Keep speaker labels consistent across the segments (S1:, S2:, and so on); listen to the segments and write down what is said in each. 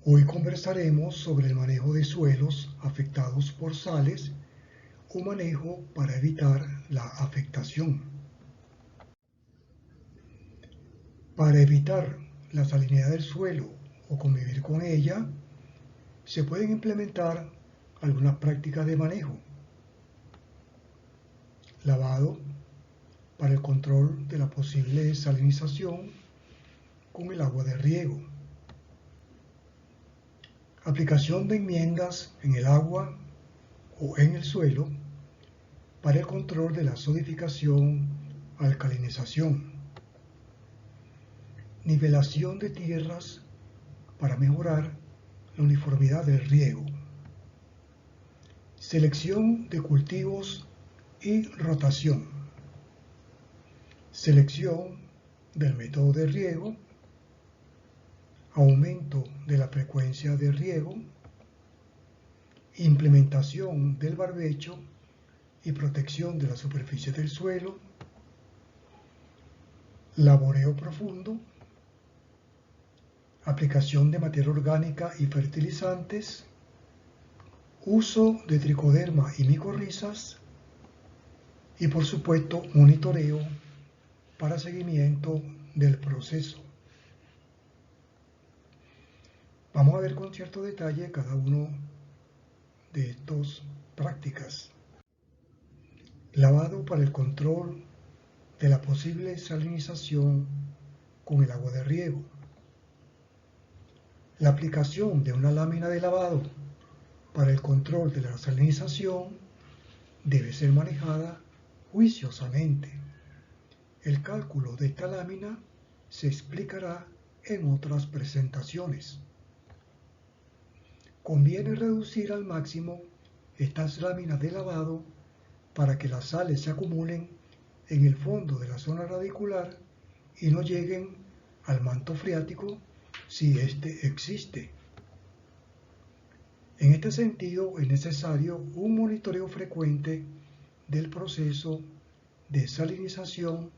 S1: Hoy conversaremos sobre el manejo de suelos afectados por sales o manejo para evitar la afectación. Para evitar la salinidad del suelo o convivir con ella, se pueden implementar algunas prácticas de manejo. Lavado para el control de la posible salinización con el agua de riego. Aplicación de enmiendas en el agua o en el suelo para el control de la solidificación, alcalinización. Nivelación de tierras para mejorar la uniformidad del riego. Selección de cultivos y rotación. Selección del método de riego. Aumento de la frecuencia de riego, implementación del barbecho y protección de la superficie del suelo, laboreo profundo, aplicación de materia orgánica y fertilizantes, uso de tricoderma y micorrizas y por supuesto monitoreo para seguimiento del proceso. Vamos a ver con cierto detalle cada uno de estas prácticas. Lavado para el control de la posible salinización con el agua de riego. La aplicación de una lámina de lavado para el control de la salinización debe ser manejada juiciosamente. El cálculo de esta lámina se explicará en otras presentaciones. Conviene reducir al máximo estas láminas de lavado para que las sales se acumulen en el fondo de la zona radicular y no lleguen al manto freático si éste existe. En este sentido es necesario un monitoreo frecuente del proceso de salinización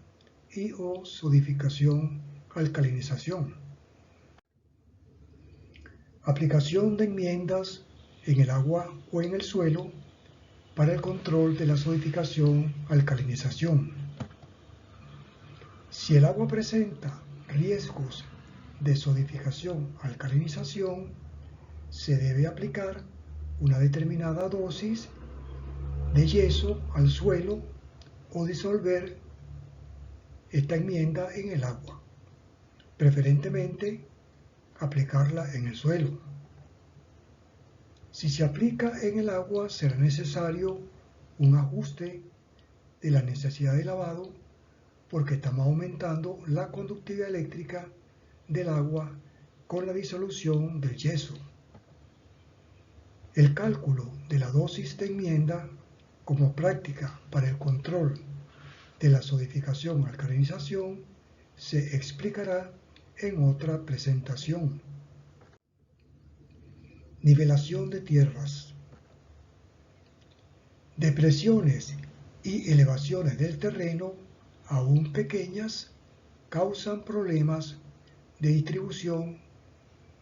S1: y o solidificación, alcalinización. Aplicación de enmiendas en el agua o en el suelo para el control de la solidificación, alcalinización. Si el agua presenta riesgos de solidificación, alcalinización, se debe aplicar una determinada dosis de yeso al suelo o disolver esta enmienda en el agua, preferentemente aplicarla en el suelo. Si se aplica en el agua, será necesario un ajuste de la necesidad de lavado porque estamos aumentando la conductividad eléctrica del agua con la disolución del yeso. El cálculo de la dosis de enmienda como práctica para el control de la solidificación alcalinización se explicará en otra presentación. Nivelación de tierras. Depresiones y elevaciones del terreno, aún pequeñas, causan problemas de distribución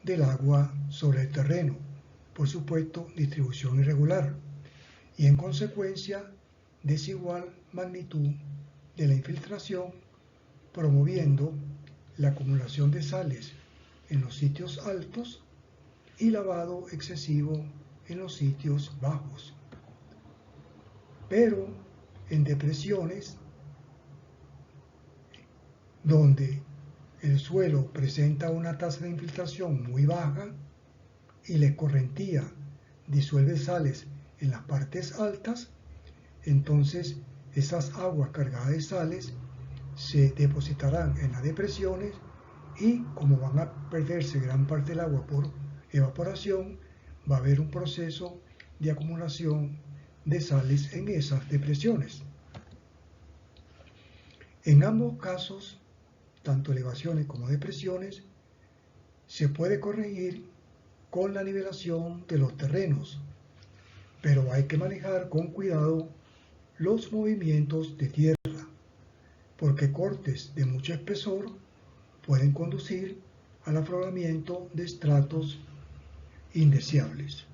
S1: del agua sobre el terreno, por supuesto distribución irregular, y en consecuencia desigual magnitud de la infiltración, promoviendo la acumulación de sales en los sitios altos y lavado excesivo en los sitios bajos. Pero en depresiones donde el suelo presenta una tasa de infiltración muy baja y la escorrentía disuelve sales en las partes altas, entonces esas aguas cargadas de sales se depositarán en las depresiones y como van a perderse gran parte del agua por evaporación, va a haber un proceso de acumulación de sales en esas depresiones. En ambos casos, tanto elevaciones como depresiones, se puede corregir con la nivelación de los terrenos, pero hay que manejar con cuidado los movimientos de tierra, porque cortes de mucho espesor pueden conducir al afloramiento de estratos indeseables.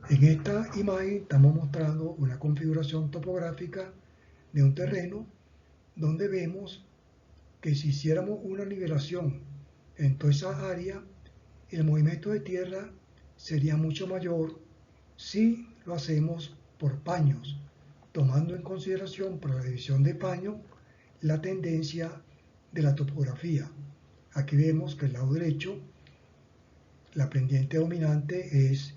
S1: En esta imagen estamos mostrando una configuración topográfica de un terreno donde vemos que si hiciéramos una nivelación en toda esa área, el movimiento de tierra sería mucho mayor si lo hacemos por paños, tomando en consideración por la división de paño la tendencia de la topografía. Aquí vemos que el lado derecho, la pendiente dominante es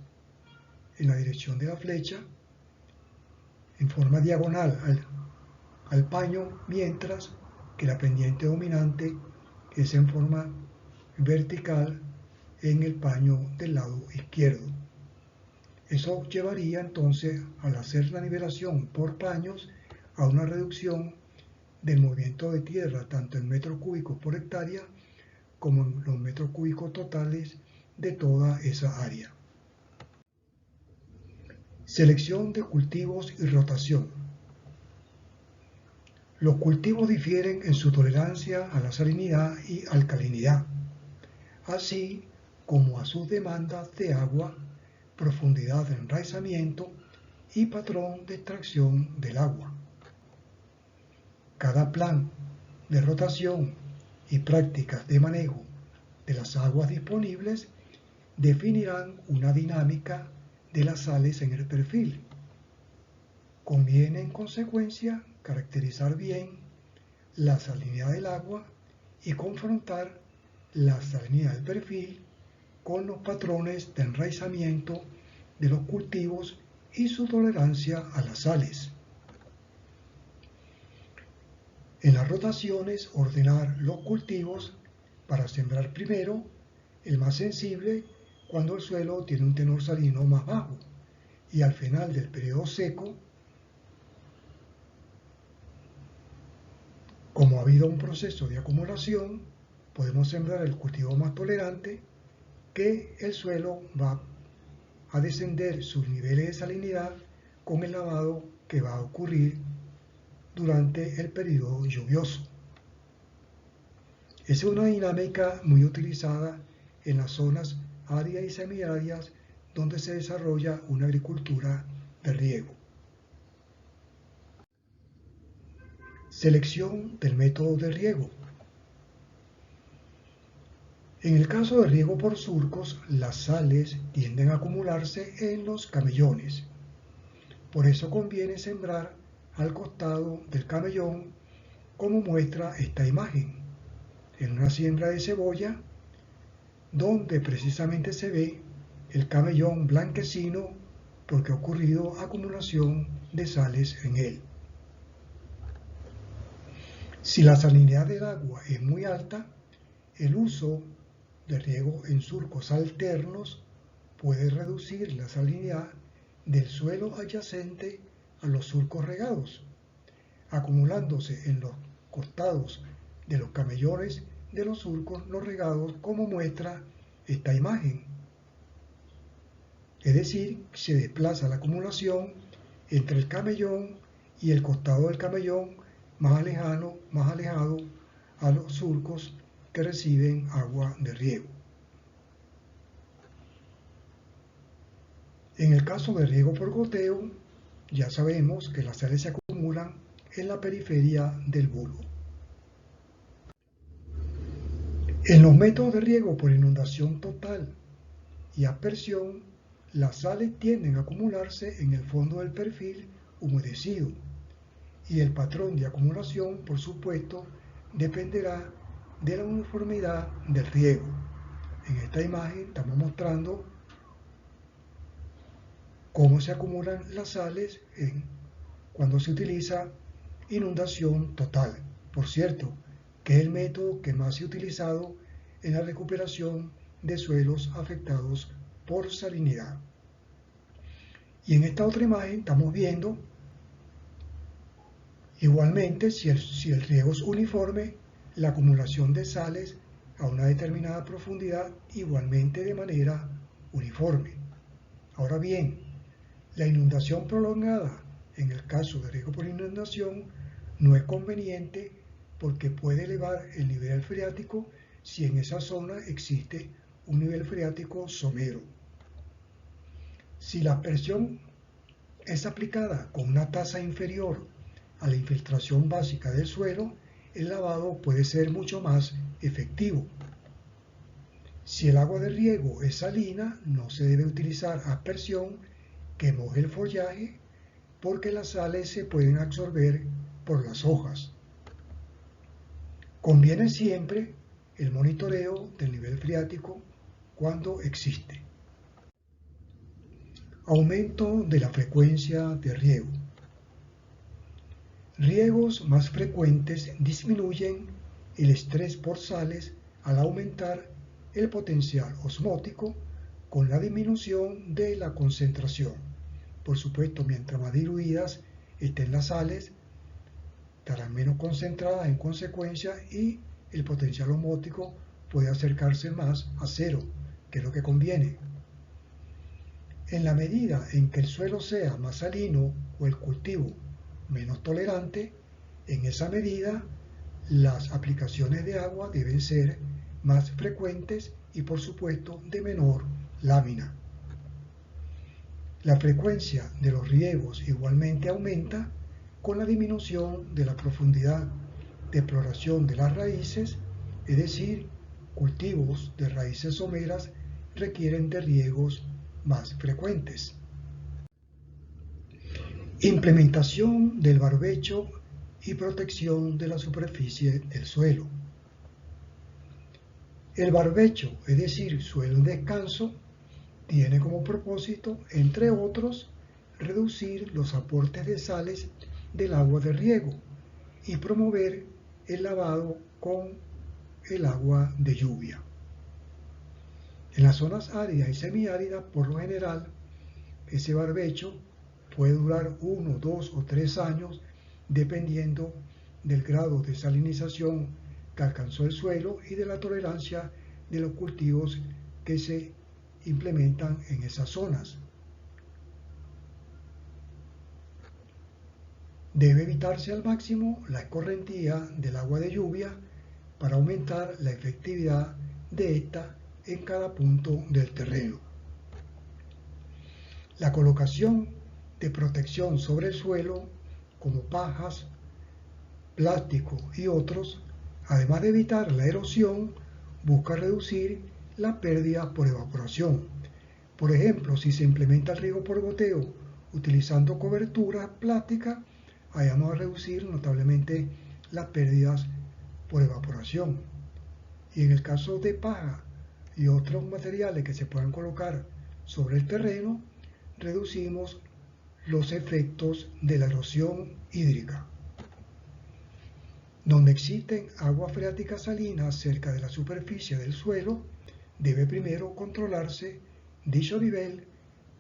S1: en la dirección de la flecha, en forma diagonal al paño, mientras que la pendiente dominante es en forma vertical en el paño del lado izquierdo. Eso llevaría entonces, al hacer la nivelación por paños, a una reducción del movimiento de tierra, tanto en metros cúbicos por hectárea como en los metros cúbicos totales de toda esa área. Selección de cultivos y rotación. Los cultivos difieren en su tolerancia a la salinidad y alcalinidad, así como a sus demandas de agua, profundidad de enraizamiento y patrón de extracción del agua. Cada plan de rotación y prácticas de manejo de las aguas disponibles definirán una dinámica de las sales en el perfil. Conviene en consecuencia caracterizar bien la salinidad del agua y confrontar la salinidad del perfil con los patrones de enraizamiento de los cultivos y su tolerancia a las sales. En las rotaciones, ordenar los cultivos para sembrar primero el más sensible cuando el suelo tiene un tenor salino más bajo, y al final del periodo seco, como ha habido un proceso de acumulación, podemos sembrar el cultivo más tolerante, que el suelo va a descender sus niveles de salinidad con el lavado que va a ocurrir durante el periodo lluvioso. Es una dinámica muy utilizada en las zonas áridas y semiáridas donde se desarrolla una agricultura de riego. Selección del método de riego. En el caso de riego por surcos, las sales tienden a acumularse en los camellones. Por eso conviene sembrar al costado del camellón, como muestra esta imagen, en una siembra de cebolla, donde precisamente se ve el camellón blanquecino porque ha ocurrido acumulación de sales en él. Si la salinidad del agua es muy alta, el uso de riego en surcos alternos puede reducir la salinidad del suelo adyacente a los surcos regados, acumulándose en los costados de los camellones de los surcos no regados, como muestra esta imagen. Es decir, se desplaza la acumulación entre el camellón y el costado del camellón más alejado a los surcos que reciben agua de riego. En el caso de riego por goteo, ya sabemos que las sales se acumulan en la periferia del bulbo. En los métodos de riego por inundación total y aspersión, las sales tienden a acumularse en el fondo del perfil humedecido, y el patrón de acumulación, por supuesto, dependerá de la uniformidad del riego. En esta imagen estamos mostrando cómo se acumulan las sales cuando se utiliza inundación total. Por cierto, que es el método que más se ha utilizado en la recuperación de suelos afectados por salinidad. Y en esta otra imagen estamos viendo, igualmente, si el riego es uniforme, la acumulación de sales a una determinada profundidad, igualmente de manera uniforme. Ahora bien, la inundación prolongada, en el caso de riego por inundación, no es conveniente porque puede elevar el nivel freático si en esa zona existe un nivel freático somero. Si la aspersión es aplicada con una tasa inferior a la infiltración básica del suelo, el lavado puede ser mucho más efectivo. Si el agua de riego es salina, no se debe utilizar aspersión que moje el follaje porque las sales se pueden absorber por las hojas. Conviene siempre el monitoreo del nivel freático cuando existe. Aumento de la frecuencia de riego. Riegos más frecuentes disminuyen el estrés por sales al aumentar el potencial osmótico con la disminución de la concentración. Por supuesto, mientras más diluidas estén las sales, estarán menos concentradas en consecuencia y el potencial osmótico puede acercarse más a cero, que es lo que conviene. En la medida en que el suelo sea más salino o el cultivo menos tolerante, en esa medida las aplicaciones de agua deben ser más frecuentes y por supuesto de menor lámina. La frecuencia de los riegos igualmente aumenta con la disminución de la profundidad de exploración de las raíces, es decir, cultivos de raíces someras requieren de riegos más frecuentes. Implementación del barbecho y protección de la superficie del suelo. El barbecho, es decir, suelo en descanso, tiene como propósito, entre otros, reducir los aportes de sales del agua de riego y promover el lavado con el agua de lluvia. En las zonas áridas y semiáridas, por lo general, ese barbecho puede durar 1, 2 o 3 años dependiendo del grado de salinización que alcanzó el suelo y de la tolerancia de los cultivos que se implementan en esas zonas. Debe evitarse al máximo la escorrentía del agua de lluvia para aumentar la efectividad de esta en cada punto del terreno. La colocación de protección sobre el suelo, como pajas, plástico y otros, además de evitar la erosión, busca reducir la pérdida por evaporación. Por ejemplo, si se implementa el riego por goteo utilizando cobertura plástica, vamos a reducir notablemente las pérdidas por evaporación. Y en el caso de paja y otros materiales que se puedan colocar sobre el terreno, reducimos los efectos de la erosión hídrica. Donde existen aguas freáticas salinas cerca de la superficie del suelo, debe primero controlarse dicho nivel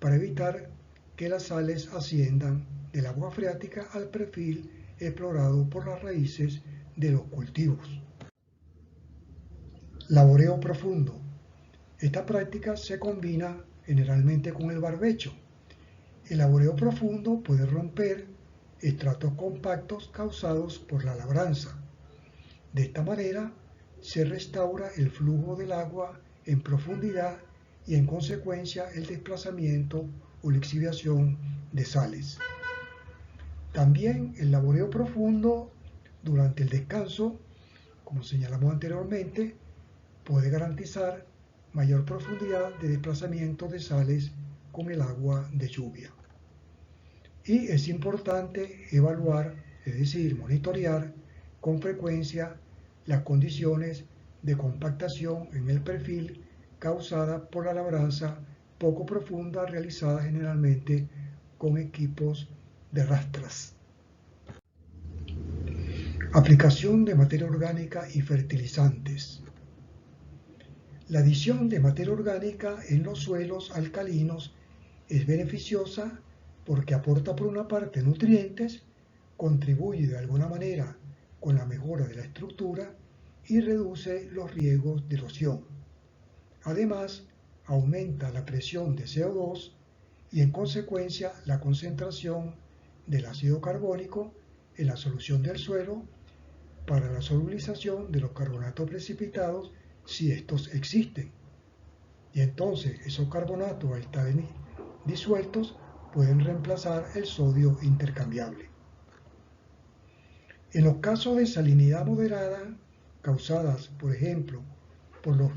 S1: para evitar que las sales asciendan del agua freática al perfil explorado por las raíces de los cultivos. Laboreo profundo. Esta práctica se combina generalmente con el barbecho. El laboreo profundo puede romper estratos compactos causados por la labranza. De esta manera se restaura el flujo del agua en profundidad y en consecuencia el desplazamiento o lixiviación de sales. También el laboreo profundo durante el descanso, como señalamos anteriormente, puede garantizar mayor profundidad de desplazamiento de sales con el agua de lluvia. Y es importante evaluar, es decir, monitorear con frecuencia las condiciones de compactación en el perfil causada por la labranza poco profunda realizada generalmente con equipos de rastras. Aplicación de materia orgánica y fertilizantes. La adición de materia orgánica en los suelos alcalinos es beneficiosa porque aporta por una parte nutrientes, contribuye de alguna manera con la mejora de la estructura y reduce los riesgos de erosión. Además, aumenta la presión de CO2 y en consecuencia la concentración del ácido carbónico en la solución del suelo para la solubilización de los carbonatos precipitados si estos existen. y entonces esos carbonatos al estar disueltos pueden reemplazar el sodio intercambiable. En los casos de salinidad moderada, causadas, por ejemplo, por los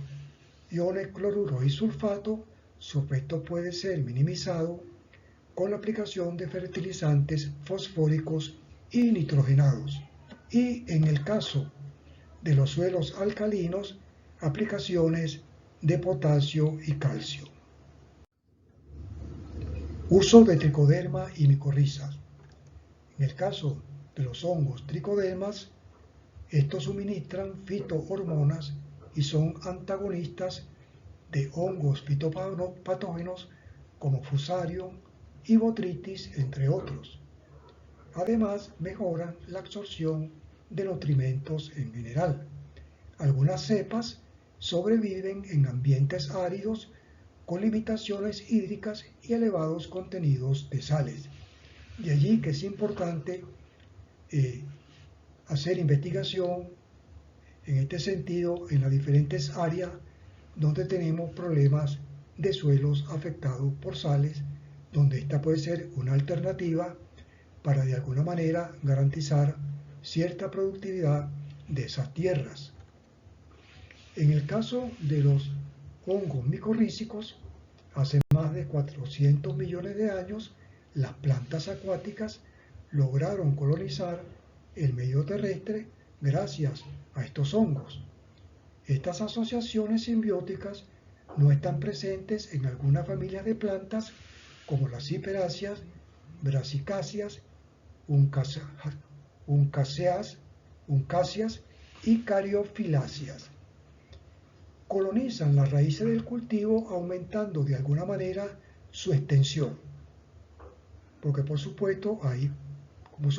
S1: iones cloruro y sulfato, su efecto puede ser minimizado con la aplicación de fertilizantes fosfóricos y nitrogenados. Y en el caso de los suelos alcalinos, aplicaciones de potasio y calcio. Uso de tricoderma y micorrizas. En el caso de los hongos tricodermas, estos suministran fitohormonas y son antagonistas de hongos fitopatógenos como Fusarium y Botrytis, entre otros. Además, mejoran la absorción de nutrimentos en general. Algunas cepas sobreviven en ambientes áridos con limitaciones hídricas y elevados contenidos de sales. De allí que es importante hacer investigación en este sentido en las diferentes áreas donde tenemos problemas de suelos afectados por sales, donde esta puede ser una alternativa para de alguna manera garantizar cierta productividad de esas tierras. En el caso de los hongos micorrízicos, hace más de 400 millones de años, las plantas acuáticas lograron colonizar el medio terrestre gracias a estos hongos. Estas asociaciones simbióticas no están presentes en algunas familias de plantas como las ciperáceas, brasicáceas, uncáceas y cariofiláceas. Colonizan las raíces del cultivo aumentando de alguna manera su extensión. Porque por supuesto hay, como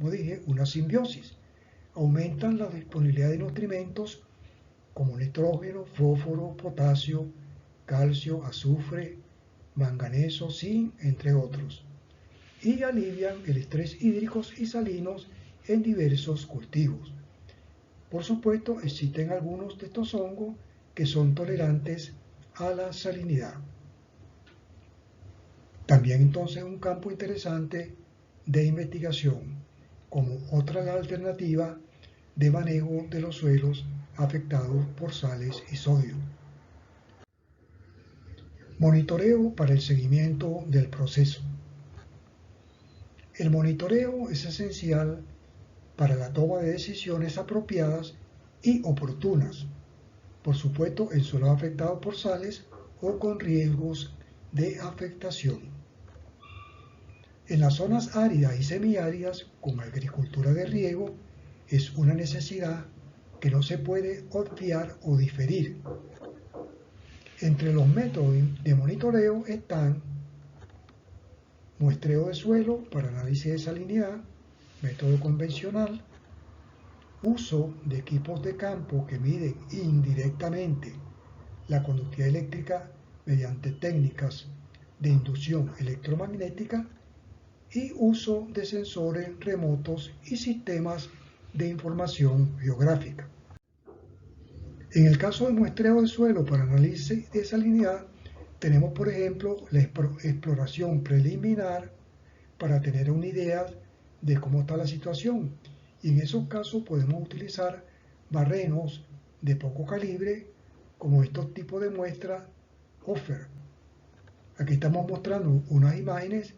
S1: dije, una simbiosis. Aumentan la disponibilidad de nutrimentos como nitrógeno, fósforo, potasio, calcio, azufre, manganeso, zinc, entre otros. Y alivian el estrés hídrico y salinos en diversos cultivos. Por supuesto, existen algunos de estos hongos que son tolerantes a la salinidad. También entonces un campo interesante de investigación como otra alternativa de manejo de los suelos afectados por sales y sodio. Monitoreo para el seguimiento del proceso. El monitoreo es esencial para la toma de decisiones apropiadas y oportunas, por supuesto en suelos afectados por sales o con riesgos de afectación. En las zonas áridas y semiáridas con agricultura de riego es una necesidad que no se puede obviar o diferir. Entre los métodos de monitoreo están muestreo de suelo para análisis de salinidad, método convencional, uso de equipos de campo que miden indirectamente la conductividad eléctrica mediante técnicas de inducción electromagnética y uso de sensores remotos y sistemas de información geográfica. En el caso de muestreo de suelo para análisis de salinidad, tenemos por ejemplo la exploración preliminar para tener una idea de cómo está la situación, y en esos casos podemos utilizar barrenos de poco calibre como estos tipos de muestras Hofer. Aquí estamos mostrando unas imágenes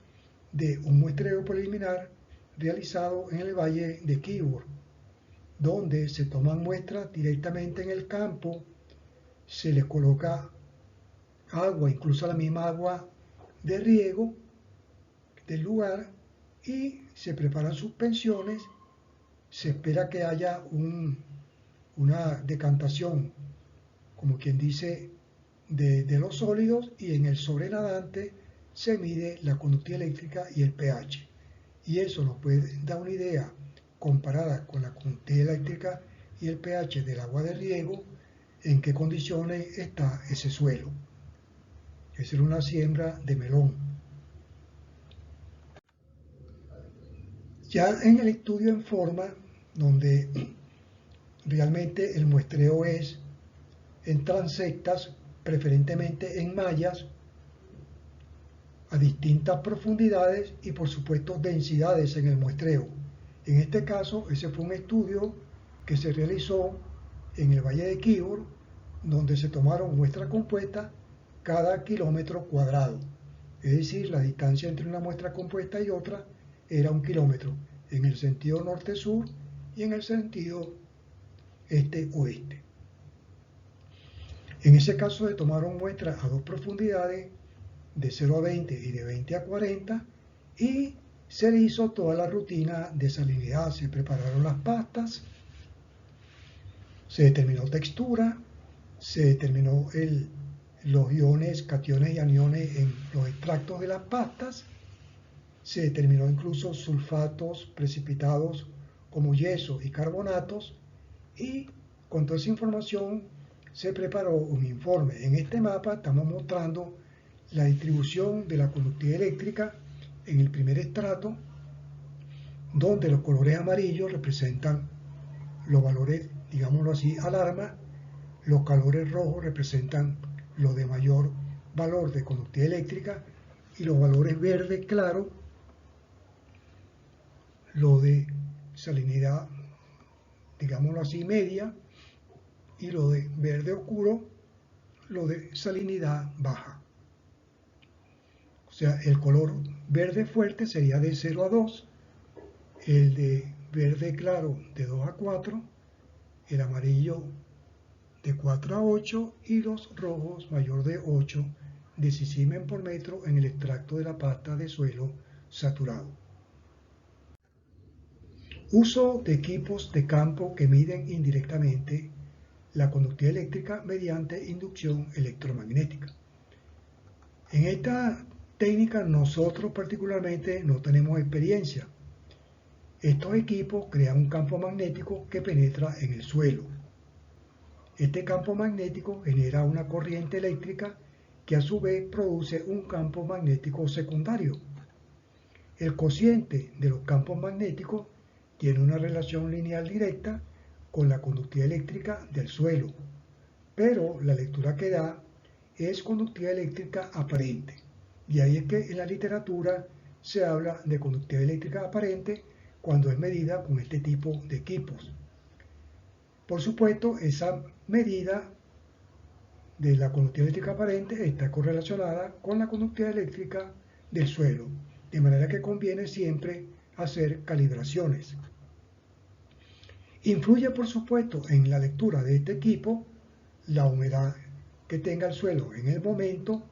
S1: de un muestreo preliminar realizado en el valle de Kibor, donde se toman muestras directamente en el campo, se les coloca agua, incluso la misma agua de riego del lugar, y se preparan suspensiones, se espera que haya una decantación, como quien dice, de los sólidos, y en el sobrenadante se mide la conductividad eléctrica y el pH. Y eso nos puede dar una idea comparada con la conductividad eléctrica y el pH del agua de riego, en qué condiciones está ese suelo. Es una siembra de melón. Ya en el estudio en forma, donde realmente el muestreo es en transectas, preferentemente en mallas, a distintas profundidades y por supuesto densidades en el muestreo. En este caso, ese fue un estudio que se realizó en el Valle de Quíbor, donde se tomaron muestras compuestas cada kilómetro cuadrado. Es decir, la distancia entre una muestra compuesta y otra era 1 kilómetro, en el sentido norte-sur y en el sentido este-oeste. En ese caso se tomaron muestras a dos profundidades, de 0 a 20 y de 20 a 40, y se hizo toda la rutina de salinidad. Se prepararon las pastas, se determinó textura, se determinó los iones, cationes y aniones en los extractos de las pastas, se determinó incluso sulfatos precipitados como yeso y carbonatos, y con toda esa información se preparó un informe. En este mapa estamos mostrando la distribución de la conductividad eléctrica en el primer estrato, donde los colores amarillos representan los valores, digámoslo así, alarma, los colores rojos representan los de mayor valor de conductividad eléctrica y los valores verde claro, lo de salinidad, digámoslo así, media, y lo de verde oscuro, lo de salinidad baja. O sea, el color verde fuerte sería de 0 a 2, el de verde claro de 2 a 4, el amarillo de 4 a 8 y los rojos mayor de 8 decisimen por metro en el extracto de la pasta de suelo saturado. Uso de equipos de campo que miden indirectamente la conductividad eléctrica mediante inducción electromagnética. En esta técnica nosotros particularmente no tenemos experiencia. Estos equipos crean un campo magnético que penetra en el suelo. Este campo magnético genera una corriente eléctrica que a su vez produce un campo magnético secundario. El cociente de los campos magnéticos tiene una relación lineal directa con la conductividad eléctrica del suelo, pero la lectura que da es conductividad eléctrica aparente. Y ahí es que en la literatura se habla de conductividad eléctrica aparente cuando es medida con este tipo de equipos. Por supuesto, esa medida de la conductividad eléctrica aparente está correlacionada con la conductividad eléctrica del suelo, de manera que conviene siempre hacer calibraciones. Influye, por supuesto, en la lectura de este equipo la humedad que tenga el suelo en el momento,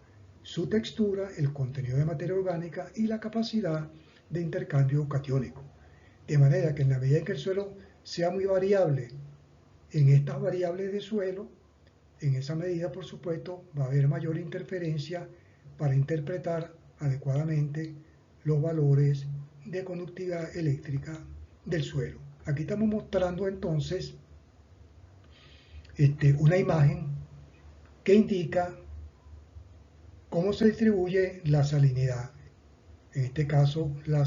S1: su textura, el contenido de materia orgánica y la capacidad de intercambio catiónico. De manera que en la medida en que el suelo sea muy variable en estas variables de suelo, en esa medida, por supuesto, va a haber mayor interferencia para interpretar adecuadamente los valores de conductividad eléctrica del suelo. Aquí estamos mostrando entonces una imagen que indica cómo se distribuye la salinidad, en este caso la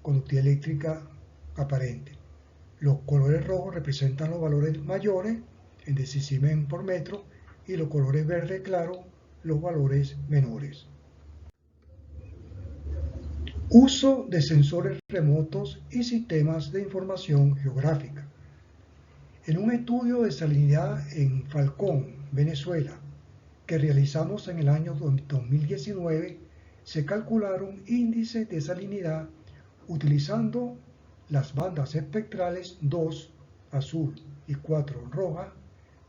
S1: conductividad eléctrica aparente. Los colores rojos representan los valores mayores en decisimen por metro y los colores verde claro los valores menores. Uso de sensores remotos y sistemas de información geográfica. En un estudio de salinidad en Falcón, Venezuela, que realizamos en el año 2019, se calcularon índices de salinidad utilizando las bandas espectrales 2, azul, y 4, roja,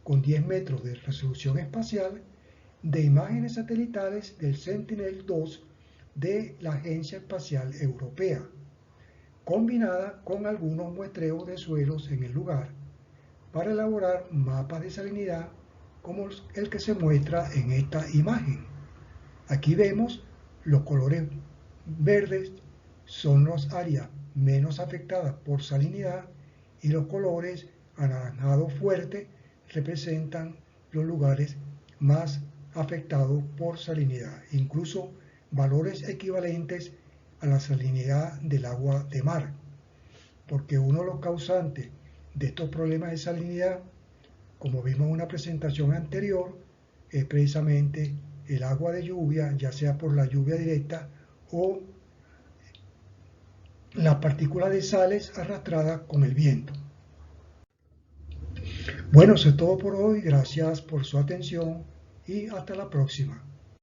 S1: con 10 metros de resolución espacial, de imágenes satelitales del Sentinel-2 de la Agencia Espacial Europea, combinada con algunos muestreos de suelos en el lugar, para elaborar mapas de salinidad como el que se muestra en esta imagen. Aquí vemos los colores verdes son las áreas menos afectadas por salinidad y los colores anaranjado fuerte representan los lugares más afectados por salinidad, incluso valores equivalentes a la salinidad del agua de mar, porque uno de los causantes de estos problemas de salinidad, como vimos en una presentación anterior, es precisamente el agua de lluvia, ya sea por la lluvia directa o las partículas de sales arrastradas con el viento. Bueno, eso es todo por hoy. Gracias por su atención y hasta la próxima.